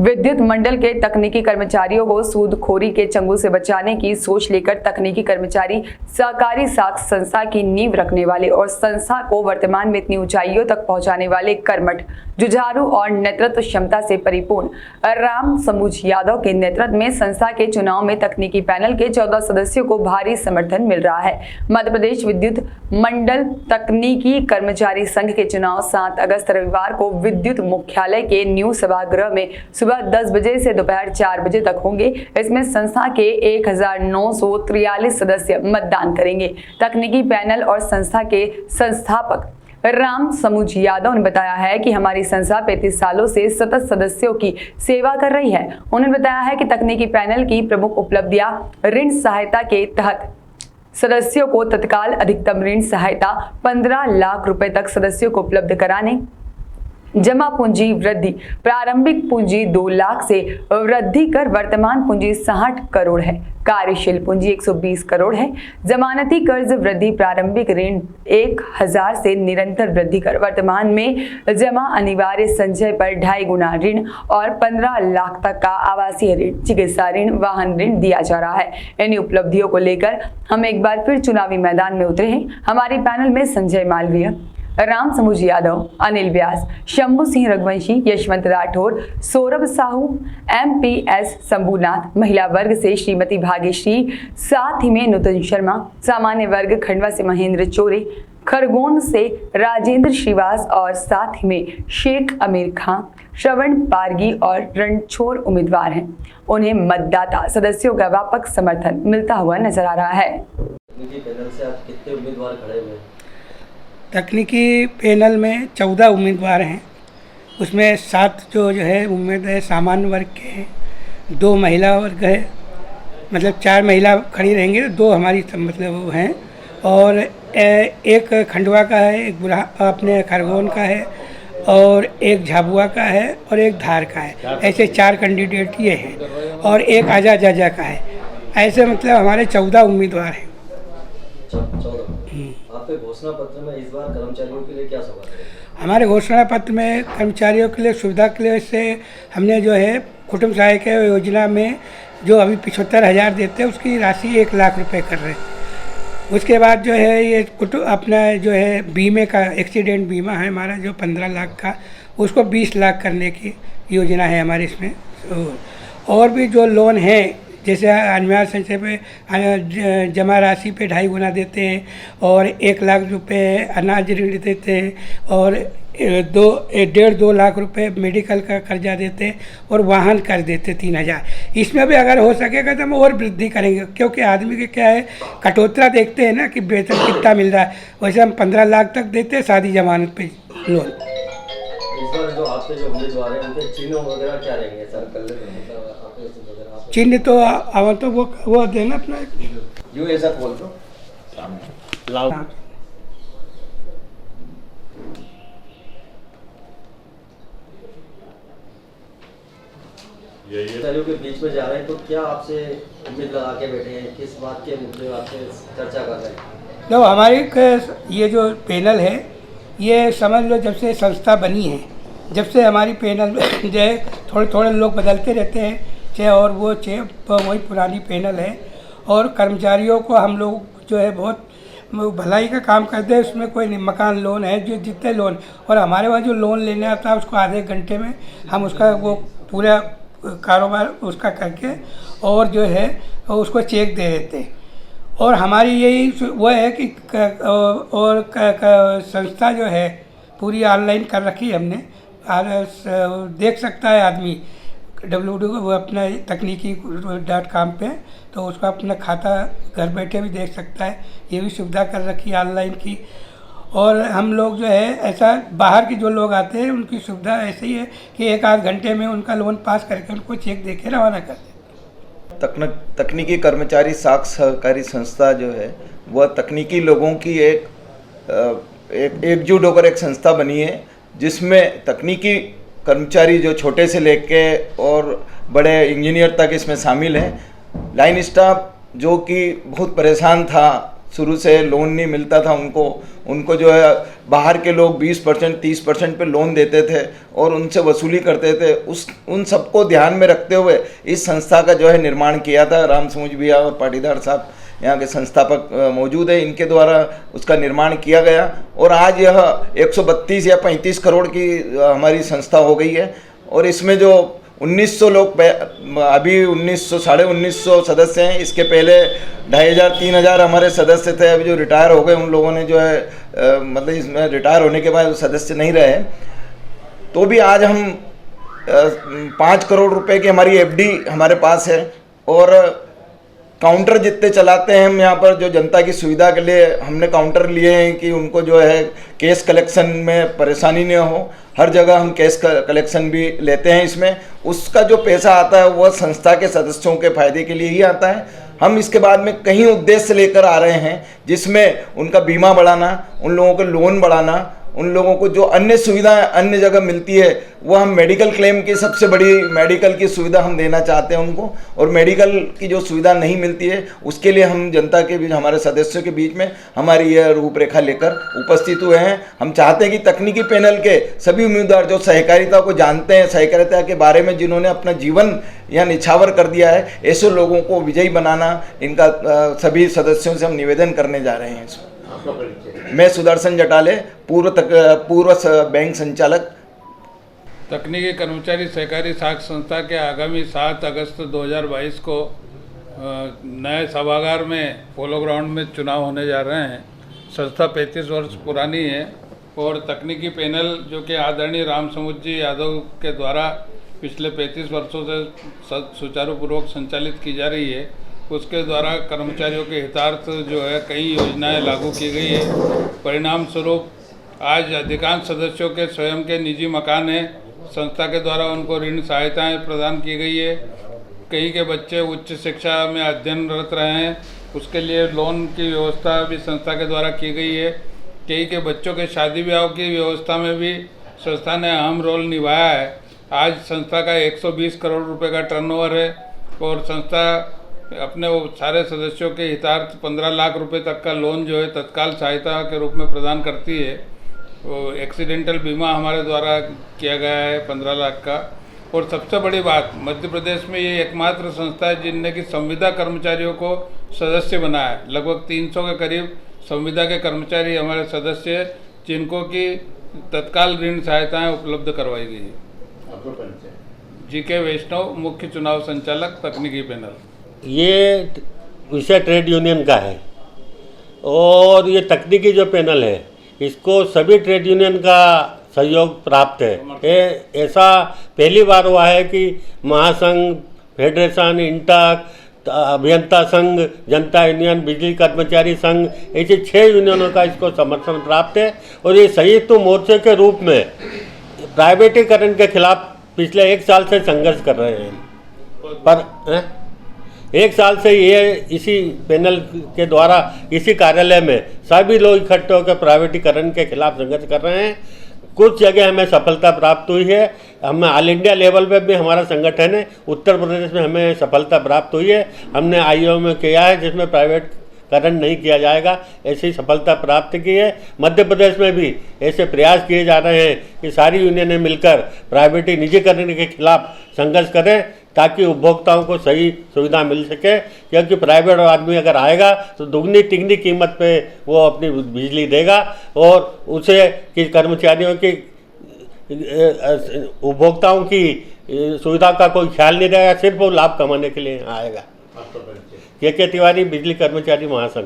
विद्युत मंडल के तकनीकी कर्मचारियों को सूदखोरी के चंगुल से बचाने की सोच लेकर तकनीकी कर्मचारी सहकारी साख संस्था की नींव रखने वाले और संस्था को वर्तमान में इतनी ऊंचाइयों तक पहुंचाने वाले कर्मठ, जुझारू और नेतृत्व क्षमता से परिपूर्ण राम समूज यादव के नेतृत्व में संस्था के चुनाव में तकनीकी पैनल के 14 सदस्यों को भारी समर्थन मिल रहा है। मध्य प्रदेश विद्युत मंडल तकनीकी कर्मचारी संघ के चुनाव 7 अगस्त रविवार को विद्युत मुख्यालय के न्यू सभागृह में सुबह 10 बजे से दोपहर 4 बजे तक होंगे। इसमें संस्था के 1943 सदस्य मतदान करेंगे। तकनीकी पैनल और संस्था के संस्थापक राम समूज यादव ने बताया है कि हमारी संस्था 35 सालों से सतत सदस्यों की सेवा कर रही है। उन्होंने बताया है कि तकनीकी पैनल की प्रमुख उपलब्धियां ऋण सहायता के तहत सदस्यों को तत्काल अधिकतम ऋण सहायता 15 लाख रुपए तक सदस्यों को उपलब्ध कराने, जमा पूंजी वृद्धि, प्रारंभिक पूंजी 2 लाख से वृद्धि कर वर्तमान पूंजी 60 करोड़ है, कार्यशील पूंजी 120 करोड़ है, जमानती कर्ज वृद्धि, प्रारंभिक ऋण 1000 से निरंतर वृद्धि कर वर्तमान में जमा अनिवार्य संचय पर 2.5 गुना ऋण और 15 लाख तक का आवासीय ऋण, चिकित्सा ऋण, वाहन ऋण दिया जा रहा है। इन उपलब्धियों को लेकर हम एक बार फिर चुनावी मैदान में उतरे हैं। हमारे पैनल में संजय मालवीय, राम समूज यादव, अनिल व्यास, शंभू सिंह रघुवंशी, यशवंत राठौर, सौरभ साहू, MPS शंभूनाथ, महिला वर्ग से श्रीमती भाग्यश्री, साथ ही में नूतन शर्मा, सामान्य वर्ग खंडवा से महेंद्र चोरे, खरगोन से राजेंद्र श्रीवास और साथ ही में शेख अमीर खां, श्रवण पारगी और रणछोड़ उम्मीदवार हैं। उन्हें मतदाता सदस्यों का व्यापक समर्थन मिलता हुआ नजर आ रहा है। कितने उम्मीदवार खड़े हुए? तकनीकी पैनल में 14 उम्मीदवार हैं। उसमें 7 जो है उम्मीदवार है सामान्य वर्ग के हैं, 2 महिला वर्ग है, मतलब 4 महिला खड़ी रहेंगे, 2 हमारी मतलब वो हैं, और एक खंडवा का है, एक बुरा अपने खरगोन का है, और एक झाबुआ का है और एक धार का है। ऐसे 4 कैंडिडेट ये हैं और एक आजा जाजा का है। ऐसे मतलब हमारे 14 उम्मीदवार हैं। आपके घोषणा पत्र में इस बार कर्मचारियों के लिए क्या सवाल है? हमारे घोषणा पत्र में कर्मचारियों के लिए सुविधा के लिए से हमने जो है कुटुंब सहायता योजना में जो अभी 75,000 देते हैं उसकी राशि 1 लाख रुपए कर रहे हैं। उसके बाद जो है ये अपना जो है बीमे का एक्सीडेंट बीमा है हमारा जो 15 लाख का, उसको 20 लाख करने की योजना है हमारे इसमें। और भी जो लोन है जैसे अनिवार्य संचय पे जमा राशि पे 2.5 गुना देते हैं और 1 लाख रुपए अनाज ऋण देते हैं और 1.5-2 लाख रुपए मेडिकल का कर्जा देते हैं और वाहन कर देते 3,000। इसमें भी अगर हो सकेगा तो हम और वृद्धि करेंगे, क्योंकि आदमी के क्या है कटौतरा देखते हैं ना कि वेतन कितना मिल रहा है, वैसे हम 15 लाख तक देते हैं शादी जमानत पे लोन। इस बार जो आपके जो उम्मीदवार हैं उनके चिन्ह वगैरह क्या रहेंगे सर? चिन्ह तो अब तो वो देना अपना यूँ ऐसा बोल दो लाओ। कर्मचारियों के बीच में जा रहे हैं तो क्या आपसे उम्मीद लगा के बैठे हैं, किस बात के मुद्दे आपसे चर्चा कर रहे हैं? तो हमारी ये जो पैनल है ये समझ लो जब से संस्था बनी है, जब से हमारी पैनल में जो है थोड़े लोग बदलते रहते हैं, चाहे और वो चाहे वही पुरानी पैनल है। और कर्मचारियों को हम लोग जो है बहुत भलाई का काम करते हैं। उसमें कोई नहीं, मकान लोन है जो जितने लोन, और हमारे वहाँ जो लोन लेने आता है उसको आधे घंटे में हम उसका वो पूरा कारोबार उसका करके और जो है उसको चेक दे देते हैं। और हमारी यही वो है कि और संस्था जो है पूरी ऑनलाइन कर रखी है हमने, देख सकता है आदमी www वो अपना तकनीकी.com पे, तो उसका अपना खाता घर बैठे भी देख सकता है। ये भी सुविधा कर रखी है ऑनलाइन की। और हम लोग जो है ऐसा बाहर के जो लोग आते हैं उनकी सुविधा ऐसी ही है कि 1-8 घंटे में उनका लोन पास करके उनको चेक दे के रवाना कर देते। तकनीकी कर्मचारी साख सहकारी संस्था जो है वह तकनीकी लोगों की एकजुट होकर एक संस्था बनी है, जिसमें तकनीकी कर्मचारी जो छोटे से लेके और बड़े इंजीनियर तक इसमें शामिल हैं। लाइन स्टाफ जो कि बहुत परेशान था शुरू से लोन नहीं मिलता था उनको जो है बाहर के लोग 20% 30% पे लोन देते थे और उनसे वसूली करते थे। उन सबको ध्यान में रखते हुए इस संस्था का जो है निर्माण किया था। राम समुज भैया और पाटीदार साहब यहाँ के संस्थापक मौजूद है, इनके द्वारा उसका निर्माण किया गया और आज यह 132 या 35 करोड़ की हमारी संस्था हो गई है। और इसमें जो 1900 लोग अभी 1900 सदस्य हैं। इसके पहले 2500-3000 हमारे सदस्य थे। अभी जो रिटायर हो गए उन लोगों ने जो है मतलब इसमें रिटायर होने के बाद सदस्य नहीं रहे। तो भी आज हम 5 करोड़ रुपए की हमारी एफडी हमारे पास है और काउंटर जितने चलाते हैं हम यहाँ पर, जो जनता की सुविधा के लिए हमने काउंटर लिए हैं कि उनको जो है केस कलेक्शन में परेशानी नहीं हो। हर जगह हम केस कलेक्शन भी लेते हैं। इसमें उसका जो पैसा आता है वह संस्था के सदस्यों के फायदे के लिए ही आता है। हम इसके बाद में कई उद्देश्य लेकर आ रहे हैं, जिसमें उनका बीमा बढ़ाना, उन लोगों के लोन बढ़ाना, उन लोगों को जो अन्य सुविधाएं अन्य जगह मिलती है वो हम मेडिकल क्लेम की सबसे बड़ी मेडिकल की सुविधा हम देना चाहते हैं उनको। और मेडिकल की जो सुविधा नहीं मिलती है उसके लिए हम जनता के बीच, हमारे सदस्यों के बीच में हमारी यह रूपरेखा लेकर उपस्थित हुए हैं। हम चाहते हैं कि तकनीकी पैनल के सभी उम्मीदवार जो सहकारिता को जानते हैं, सहकारिता के बारे में जिन्होंने अपना जीवन यहाँ निछावर कर दिया है, ऐसे लोगों को विजयी बनाना इनका सभी सदस्यों से हम निवेदन करने जा रहे हैं। इसमें मैं सुदर्शन जटाले, पूर्व बैंक संचालक। तकनीकी कर्मचारी सहकारी साख संस्था के आगामी 7 अगस्त 2022 को नए सभागार में पोलो ग्राउंड में चुनाव होने जा रहे हैं। संस्था 35 वर्ष पुरानी है और तकनीकी पैनल जो कि आदरणीय राम समुज जी यादव के द्वारा पिछले 35 वर्षों से सुचारूपूर्वक संचालित की जा रही है। उसके द्वारा कर्मचारियों के हितार्थ जो है कई योजनाएं लागू की गई है। परिणाम स्वरूप आज अधिकांश सदस्यों के स्वयं के निजी मकान हैं। संस्था के द्वारा उनको ऋण सहायताएं प्रदान की गई है। कई के बच्चे उच्च शिक्षा में अध्ययनरत रहे हैं, उसके लिए लोन की व्यवस्था भी संस्था के द्वारा की गई है। कई के बच्चों के शादी ब्याह की व्यवस्था में भी संस्था ने अहम रोल निभाया है। आज संस्था का 120 करोड़ रुपए का टर्नओवर है और संस्था अपने सारे सदस्यों के हितार्थ 15 लाख रुपए तक का लोन जो है तत्काल सहायता के रूप में प्रदान करती है। वो एक्सीडेंटल बीमा हमारे द्वारा किया गया है 15 लाख का। और सबसे बड़ी बात, मध्य प्रदेश में ये एकमात्र संस्था है जिनने कि संविदा कर्मचारियों को सदस्य बनाया है। लगभग 300 के करीब संविदा के कर्मचारी हमारे सदस्य हैं, जिनको कि तत्काल ऋण सहायताएँ उपलब्ध करवाई गई है। जीके वैष्णव, मुख्य चुनाव संचालक, तकनीकी पैनल। ये विषय ट्रेड यूनियन का है और ये तकनीकी जो पैनल है इसको सभी ट्रेड यूनियन का सहयोग प्राप्त है। ऐसा पहली बार हुआ है कि महासंघ, फेडरेशन, इंटक, अभियंता संघ, जनता यूनियन, बिजली कर्मचारी संघ, ऐसे 6 यूनियनों का इसको समर्थन प्राप्त है। और ये संयुक्त मोर्चे के रूप में प्राइवेटीकरण के खिलाफ पिछले 1 साल से संघर्ष कर रहे हैं। पर 1 साल से ये इसी पैनल के द्वारा इसी कार्यालय में सभी लोग इकट्ठे होकर प्राइवेटीकरण के खिलाफ संघर्ष कर रहे हैं। कुछ जगह हमें सफलता प्राप्त हुई है। हम ऑल इंडिया लेवल पे भी हमारा संगठन है। उत्तर प्रदेश में हमें सफलता प्राप्त हुई है। हमने आईओ में किया है जिसमें प्राइवेटीकरण नहीं किया जाएगा, ऐसी सफलता प्राप्त की है। मध्य प्रदेश में भी ऐसे प्रयास किए जा रहे हैं कि सारी यूनियनें मिलकर प्राइवेटी निजीकरण के खिलाफ संघर्ष करें ताकि उपभोक्ताओं को सही सुविधा मिल सके। क्योंकि प्राइवेट आदमी अगर आएगा तो दुगनी तिगनी कीमत पे वो अपनी बिजली देगा और उसे कि कर्मचारियों की उपभोक्ताओं की सुविधा का कोई ख्याल नहीं रहेगा, सिर्फ वो लाभ कमाने के लिए आएगा। के तिवारी, बिजली कर्मचारी महासंघ।